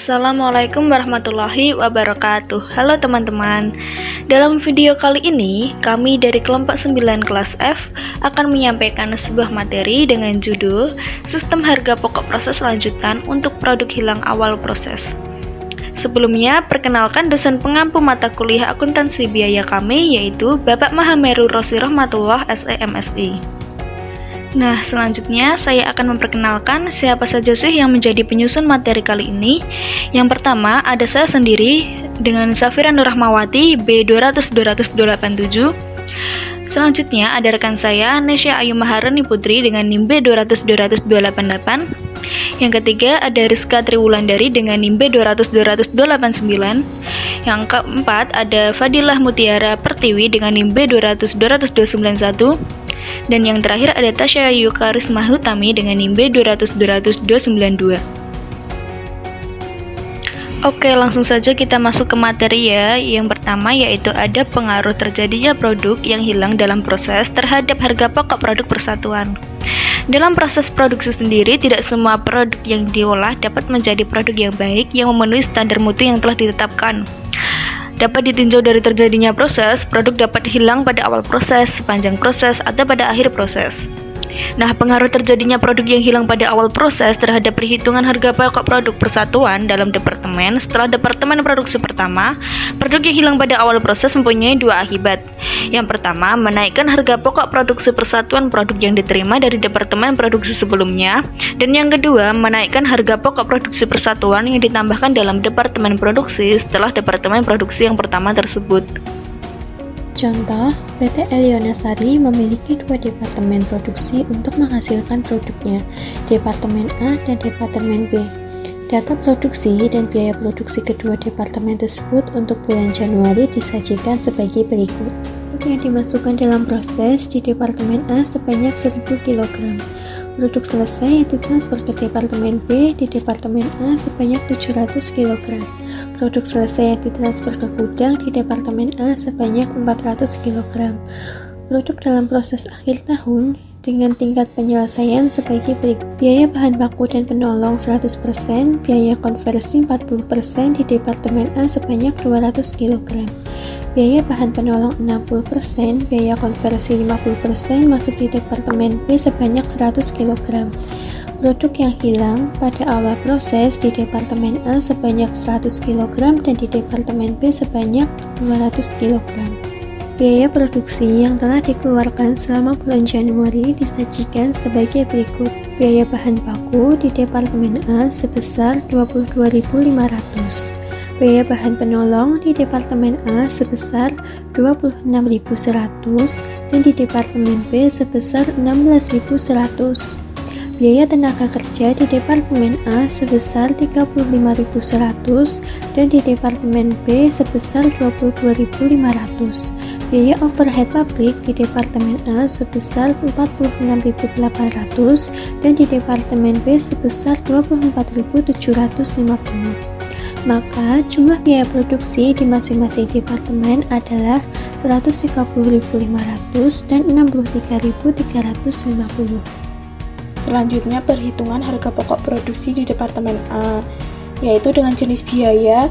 Assalamualaikum warahmatullahi wabarakatuh. Halo teman-teman. Dalam video kali ini, kami dari kelompok 9 kelas F akan menyampaikan sebuah materi dengan judul Sistem Harga Pokok Proses Lanjutan untuk Produk Hilang Awal Proses. Sebelumnya, perkenalkan dosen pengampu mata kuliah akuntansi biaya kami, yaitu Bapak Mahameru Rosi Rahmatullah SEMSI. Nah, selanjutnya saya akan memperkenalkan siapa saja sih yang menjadi penyusun materi kali ini. Yang pertama, ada saya sendiri dengan Safira Nur Rahmawati B200-200-287. Selanjutnya, ada rekan saya Nesya Ayu Maharani Putri dengan NIM B200-200-288. Yang ketiga, ada Rizka Triwulandari dengan NIM B200-200-289. Yang keempat, ada Fadilah Mutiara Pertiwi dengan NIM B200-200-291. Dan yang terakhir ada Tasya Yukarisma Hutami dengan NIM B200-200-292. Oke, langsung saja kita masuk ke materi ya. Yang pertama yaitu ada pengaruh terjadinya produk yang hilang dalam proses terhadap harga pokok produk persatuan. Dalam proses produksi sendiri, tidak semua produk yang diolah dapat menjadi produk yang baik yang memenuhi standar mutu yang telah ditetapkan. Dapat ditinjau dari terjadinya proses, produk dapat hilang pada awal proses, sepanjang proses, atau pada akhir proses. Nah, pengaruh terjadinya produk yang hilang pada awal proses terhadap perhitungan harga pokok produk persatuan dalam departemen. Setelah departemen produksi pertama, produk yang hilang pada awal proses mempunyai dua akibat. Yang pertama, menaikkan harga pokok produksi persatuan produk yang diterima dari departemen produksi sebelumnya. Dan yang kedua, menaikkan harga pokok produksi persatuan yang ditambahkan dalam departemen produksi setelah departemen produksi yang pertama tersebut. Contoh, PT Elionasari memiliki dua departemen produksi untuk menghasilkan produknya, Departemen A dan Departemen B. Data produksi dan biaya produksi kedua departemen tersebut untuk bulan Januari disajikan sebagai berikut. Produk yang dimasukkan dalam proses di Departemen A sebanyak 1000 kg. Produk selesai yang ditransfer ke Departemen B di Departemen A sebanyak 700 kg. Produk selesai yang ditransfer ke gudang di Departemen A sebanyak 400 kg. Produk dalam proses akhir tahun dengan tingkat penyelesaian sebagai berikut. Biaya bahan baku dan penolong 100%, biaya konversi 40% di Departemen A sebanyak 200 kg. Biaya bahan penolong 60%, biaya konversi 50% masuk di Departemen B sebanyak 100 kg. Produk yang hilang pada awal proses di Departemen A sebanyak 100 kg dan di Departemen B sebanyak 200 kg. Biaya produksi yang telah dikeluarkan selama bulan Januari disajikan sebagai berikut. Biaya bahan baku di Departemen A sebesar 22.500. Biaya bahan penolong di Departemen A sebesar 26.100 dan di Departemen B sebesar 16.100. Biaya tenaga kerja di Departemen A sebesar 35.100 dan di Departemen B sebesar 22.500. Biaya overhead pabrik di Departemen A sebesar 46.800 dan di Departemen B sebesar 24.750. Maka jumlah biaya produksi di masing-masing departemen adalah 130.500 dan 63.350. Selanjutnya, perhitungan harga pokok produksi di Departemen A, yaitu dengan jenis biaya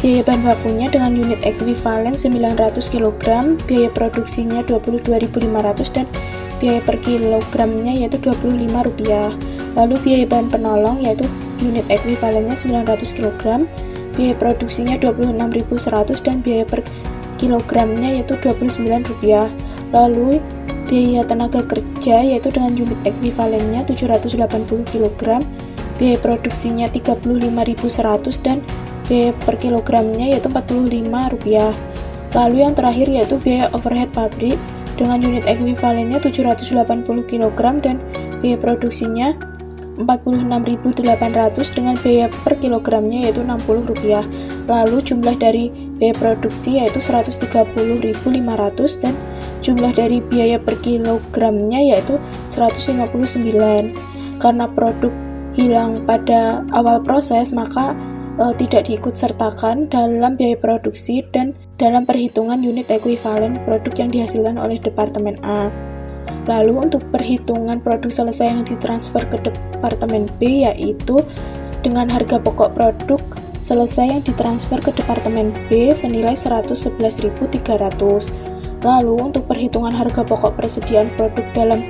bahan bakunya dengan unit ekuivalen 900 kg, biaya produksinya 22.500 dan biaya per kilogramnya yaitu Rp25. Lalu biaya bahan penolong yaitu unit ekuivalennya 900 kg, biaya produksinya 26.100 dan biaya per kilogramnya yaitu Rp29. Lalu biaya tenaga kerja yaitu dengan unit ekuivalennya 780 kg, biaya produksinya 35.100 dan biaya per kilogramnya yaitu Rp45. Lalu yang terakhir yaitu biaya overhead pabrik dengan unit ekuivalennya 780 kg dan biaya produksinya 46.800 dengan biaya per kilogramnya yaitu Rp60. Lalu jumlah dari biaya produksi yaitu 130.500 dan jumlah dari biaya per kilogramnya yaitu 159. Karena produk hilang pada awal proses, maka tidak diikut sertakan dalam biaya produksi dan dalam perhitungan unit ekuivalen produk yang dihasilkan oleh Departemen A. Lalu untuk perhitungan produk selesai yang ditransfer ke Departemen B, yaitu dengan harga pokok produk selesai yang ditransfer ke Departemen B senilai 111.300. Lalu untuk perhitungan harga pokok persediaan produk dalam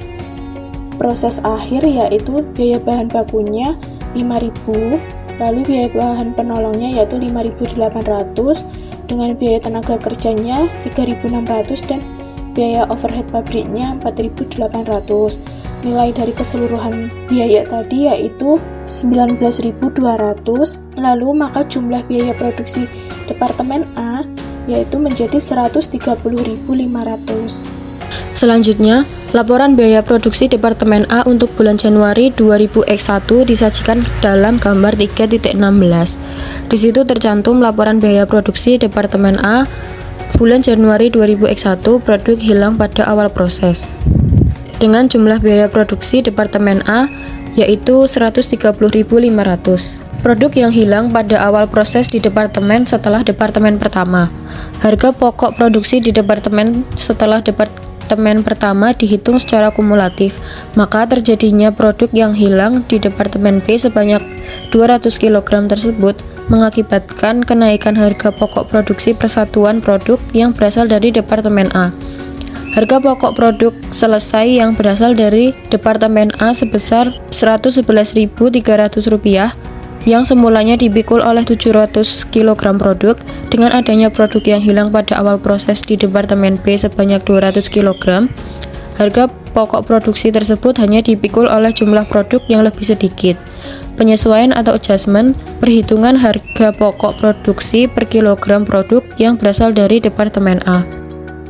proses akhir yaitu biaya bahan bakunya 5.000, lalu biaya bahan penolongnya yaitu 5.800, dengan biaya tenaga kerjanya 3.600 dan biaya overhead pabriknya 4.800. Nilai dari keseluruhan biaya tadi yaitu 19.200. Lalu maka jumlah biaya produksi Departemen A yaitu menjadi 130.500. Selanjutnya, laporan biaya produksi Departemen A untuk bulan Januari 2000X1 disajikan dalam gambar 3.16. Di situ tercantum laporan biaya produksi Departemen A bulan Januari 2000X1 produk hilang pada awal proses. Dengan jumlah biaya produksi Departemen A yaitu 130.500. Produk yang hilang pada awal proses di departemen setelah departemen pertama. Harga pokok produksi di departemen setelah departemen pertama dihitung secara kumulatif, maka terjadinya produk yang hilang di departemen B sebanyak 200 kg tersebut mengakibatkan kenaikan harga pokok produksi persatuan produk yang berasal dari departemen A. Harga pokok produk selesai yang berasal dari Departemen A sebesar Rp111.300 yang semulanya dipikul oleh 700 kg produk. Dengan adanya produk yang hilang pada awal proses di Departemen B sebanyak 200 kg, harga pokok produksi tersebut hanya dipikul oleh jumlah produk yang lebih sedikit. Penyesuaian atau adjustment, perhitungan harga pokok produksi per kilogram produk yang berasal dari Departemen A.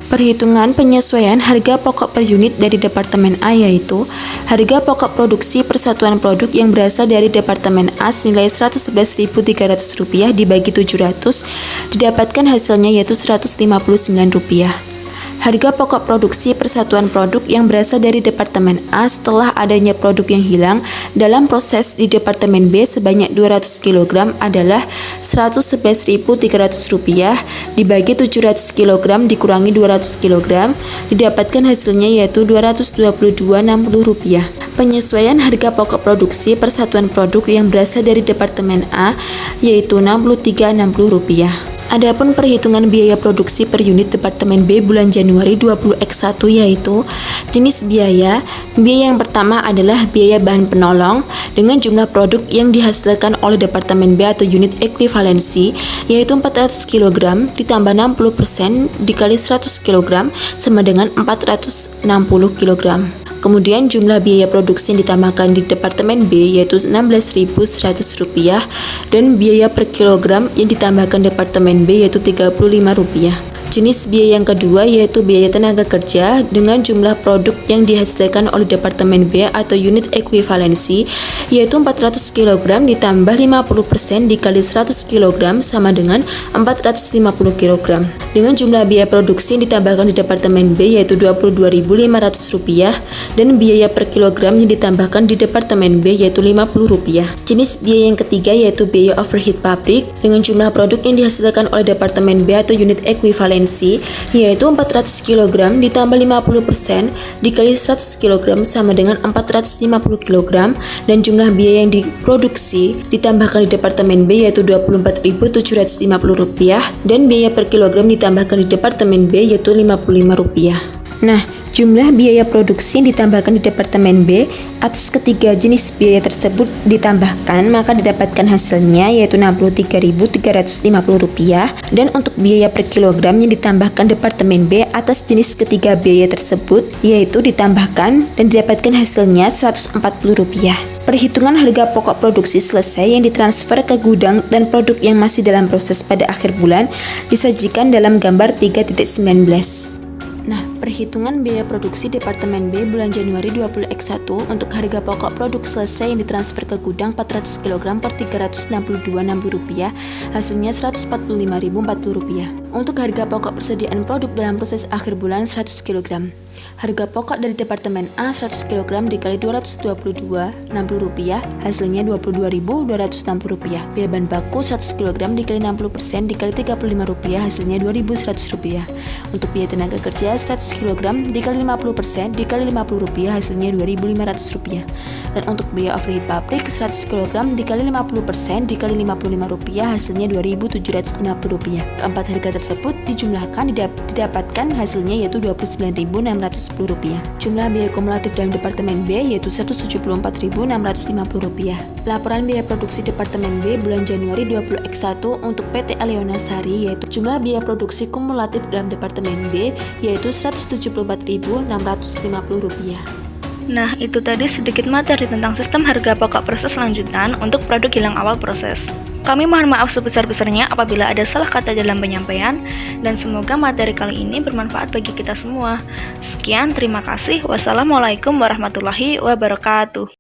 Perhitungan penyesuaian harga pokok per unit dari Departemen A yaitu harga pokok produksi persatuan produk yang berasal dari Departemen A senilai Rp111.300 dibagi 700 didapatkan hasilnya yaitu Rp159. Harga pokok produksi persatuan produk yang berasal dari Departemen A setelah adanya produk yang hilang dalam proses di Departemen B sebanyak 200 kg adalah Rp111.300 dibagi 700 kg dikurangi 200 kg didapatkan hasilnya yaitu Rp222,60. Penyesuaian harga pokok produksi persatuan produk yang berasal dari Departemen A yaitu Rp63,60. Adapun perhitungan biaya produksi per unit Departemen B bulan Januari 20X1 yaitu jenis biaya. Biaya yang pertama adalah biaya bahan penolong dengan jumlah produk yang dihasilkan oleh Departemen B atau unit ekuivalensi yaitu 400 kg ditambah 60% dikali 100 kg sama dengan 460 kg. Kemudian jumlah biaya produksi yang ditambahkan di Departemen B yaitu Rp16.100 dan biaya per kilogram yang ditambahkan Departemen B yaitu Rp35. Jenis biaya yang kedua yaitu biaya tenaga kerja dengan jumlah produk yang dihasilkan oleh Departemen B atau unit ekuivalensi yaitu 400 kg ditambah 50% dikali 100 kg sama dengan 450 kg. Dengan jumlah biaya produksi yang ditambahkan di Departemen B yaitu Rp22.500 dan biaya per kilogram yang ditambahkan di Departemen B yaitu Rp50. Jenis biaya yang ketiga yaitu biaya overhead pabrik dengan jumlah produk yang dihasilkan oleh Departemen B atau unit ekuivalensi yaitu 400 kg ditambah 50% dikali 100 kg sama dengan 450 kg dan jumlah biaya yang diproduksi ditambahkan di Departemen B yaitu Rp24.750 dan biaya per kilogram ditambahkan di Departemen B yaitu Rp55. Nah, jumlah biaya produksi yang ditambahkan di Departemen B atas ketiga jenis biaya tersebut ditambahkan maka didapatkan hasilnya yaitu Rp63.350 dan untuk biaya per kilogram yang ditambahkan Departemen B atas jenis ketiga biaya tersebut yaitu ditambahkan dan didapatkan hasilnya Rp140. Perhitungan harga pokok produksi selesai yang ditransfer ke gudang dan produk yang masih dalam proses pada akhir bulan disajikan dalam gambar 3.19. Nah, perhitungan biaya produksi Departemen B bulan Januari 20X1 untuk harga pokok produk selesai yang ditransfer ke gudang 400 kg per Rp362,60 hasilnya Rp145.040. Untuk harga pokok persediaan produk dalam proses akhir bulan 100 kg. Harga pokok dari Departemen A 100 kg dikali Rp222,60 hasilnya Rp22.260. Biaya bahan baku 100 kg dikali 60% dikali Rp35 hasilnya Rp2.100. Untuk biaya tenaga kerja 100 kg dikali 50% dikali Rp50 hasilnya Rp2.500. Dan untuk biaya overhead pabrik 100 kg dikali 50% dikali Rp55 hasilnya Rp2.750. Keempat harga tersebut dijumlahkan didapatkan hasilnya yaitu Rp29.610. Jumlah biaya kumulatif dalam Departemen B yaitu Rp174.650. Laporan biaya produksi Departemen B bulan Januari 2021 untuk PT Aliona Sari yaitu jumlah biaya produksi kumulatif dalam Departemen B yaitu Rp174.650. Nah, itu tadi sedikit materi tentang sistem harga pokok proses lanjutan untuk produk kilang awal proses. Kami mohon maaf sebesar-besarnya apabila ada salah kata dalam penyampaian, dan semoga materi kali ini bermanfaat bagi kita semua. Sekian, terima kasih. Wassalamualaikum warahmatullahi wabarakatuh.